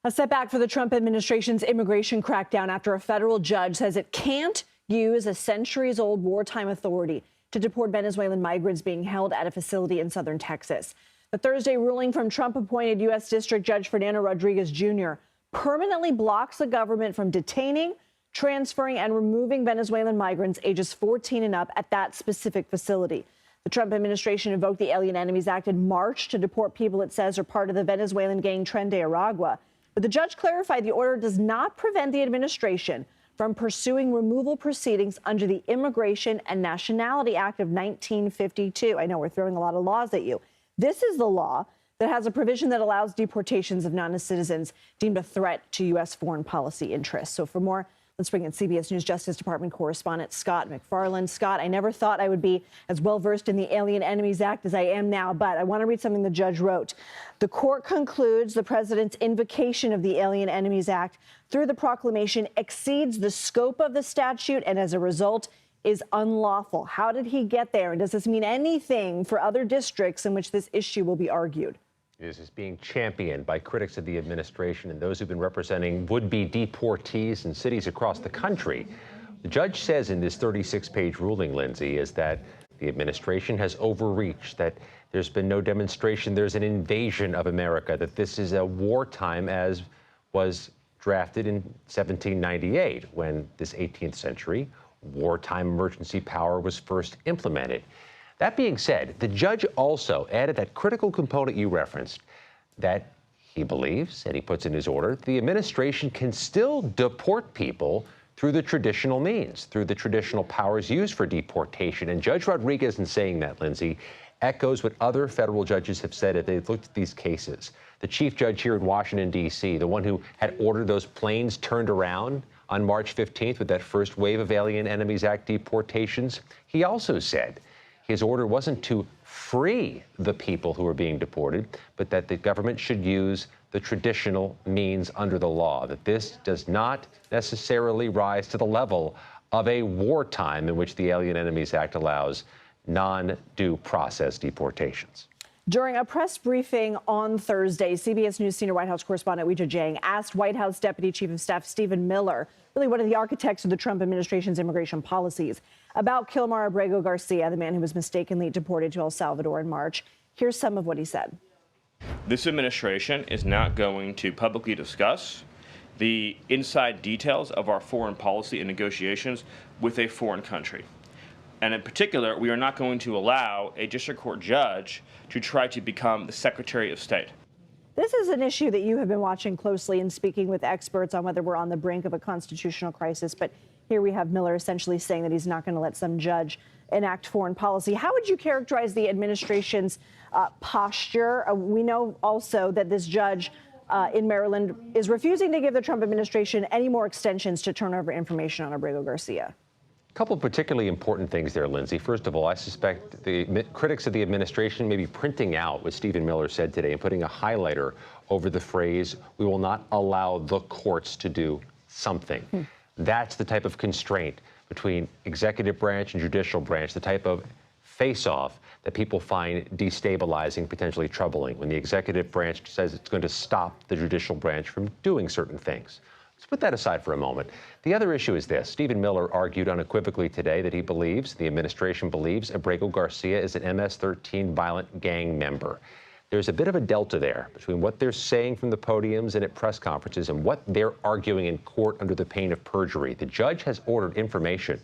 A setback for the Trump administration's immigration crackdown after a federal judge says it can't use a centuries-old wartime authority to deport Venezuelan migrants being held at a facility in southern Texas. The Thursday ruling from Trump-appointed U.S. District Judge Fernando Rodriguez Jr. permanently blocks the government from detaining, transferring, and removing Venezuelan migrants ages 14 and up at that specific facility. The Trump administration invoked the Alien Enemies Act in March to deport people it says are part of the Venezuelan gang Tren de Aragua. But the judge clarified the order does not prevent the administration from pursuing removal proceedings under the Immigration and Nationality Act of 1952. I know we're throwing a lot of laws at you. This is the law that has a provision that allows deportations of non-citizens deemed a threat to U.S. foreign policy interests. So for more, let's bring in CBS News Justice Department correspondent Scott MacFarlane. Scott, I never thought I would be as well-versed in the Alien Enemies Act as I am now, but I want to read something the judge wrote. The court concludes the president's invocation of the Alien Enemies Act through the proclamation exceeds the scope of the statute and as a result is unlawful. How did he get there? And does this mean anything for other districts in which this issue will be argued? This is being championed by critics of the administration and those who've been representing would-be deportees in cities across the country. The judge says in this 36-page ruling, Lindsay, is that the administration has overreached, that there's been no demonstration there's an invasion of America, that this is a wartime as was drafted in 1798 when this 18th century wartime emergency power was first implemented. That being said, the judge also added that critical component you referenced, that he believes, and he puts in his order, the administration can still deport people through the traditional means, through the traditional powers used for deportation. And Judge Rodriguez, in saying that, Lindsay, echoes what other federal judges have said as they've looked at these cases. The chief judge here in Washington, D.C., the one who had ordered those planes turned around on March 15th with that first wave of Alien Enemies Act deportations, he also said his order wasn't to free the people who were being deported, but that the government should use the traditional means under the law, that this does not necessarily rise to the level of a wartime in which the Alien Enemies Act allows non-due process deportations. During a press briefing on Thursday, CBS News senior White House correspondent Weijia Jiang asked White House Deputy Chief of Staff Stephen Miller, really one of the architects of the Trump administration's immigration policies, about Kilmar Abrego Garcia, the man who was mistakenly deported to El Salvador in March. Here's some of what he said. This administration is not going to publicly discuss the inside details of our foreign policy and negotiations with a foreign country. And in particular, we are not going to allow a district court judge to try to become the Secretary of State. This is an issue that you have been watching closely and speaking with experts on whether we're on the brink of a constitutional crisis. But here we have Miller essentially saying that he's not going to let some judge enact foreign policy. How would you characterize the administration's posture? We know also that this judge in Maryland is refusing to give the Trump administration any more extensions to turn over information on Abrego Garcia. A couple of particularly important things there, Lindsay. First of all, I suspect the critics of the administration may be printing out what Stephen Miller said today and putting a highlighter over the phrase, "We will not allow the courts to do something." That's the type of constraint between executive branch and judicial branch, the type of face-off that people find destabilizing, potentially troubling, when the executive branch says it's going to stop the judicial branch from doing certain things. Let's put that aside for a moment. The other issue is this. Stephen Miller argued unequivocally today that he believes, the administration believes, Abrego Garcia is an MS-13 violent gang member. There's a bit of a delta there between what they're saying from the podiums and at press conferences and what they're arguing in court under the pain of perjury. The judge has ordered information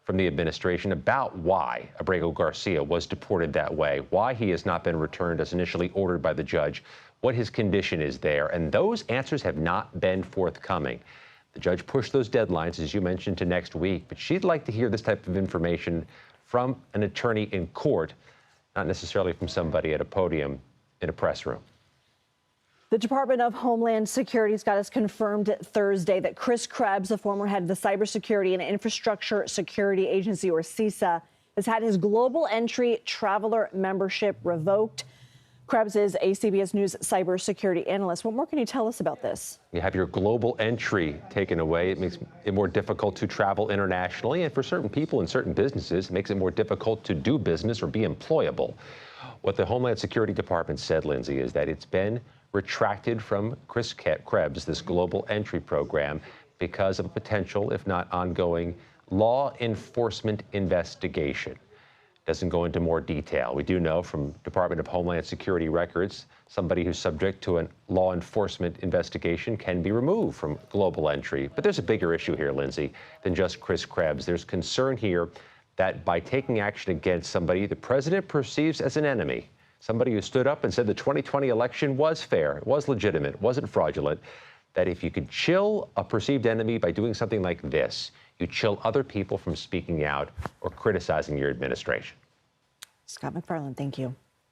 from the administration about why Abrego Garcia was deported that way, why he has not been returned as initially ordered by the judge, what his condition is there, and those answers have not been forthcoming. The judge pushed those deadlines, as you mentioned, to next week, but she'd like to hear this type of information from an attorney in court, not necessarily from somebody at a podium in a press room. The Department of Homeland Security, Scott, has confirmed Thursday that Chris Krebs, the former head of the Cybersecurity and Infrastructure Security Agency, or CISA, has had his global entry traveler membership revoked. Krebs is a CBS News cybersecurity analyst. What more can you tell us about this? You have your global entry taken away. It makes it more difficult to travel internationally. And for certain people and certain businesses, it makes it more difficult to do business or be employable. What the Homeland Security Department said, Lindsay, is that it's been retracted from Chris Krebs, this global entry program, because of a potential, if not ongoing, law enforcement investigation. Doesn't go into more detail. We do know from Department of Homeland Security records, somebody who's subject to a law enforcement investigation can be removed from global entry. But there's a bigger issue here, Lindsay, than just Chris Krebs. There's concern here that by taking action against somebody the president perceives as an enemy, somebody who stood up and said the 2020 election was fair, it was legitimate, it wasn't fraudulent, that if you could chill a perceived enemy by doing something like this, you chill other people from speaking out or criticizing your administration. Scott MacFarlane, thank you.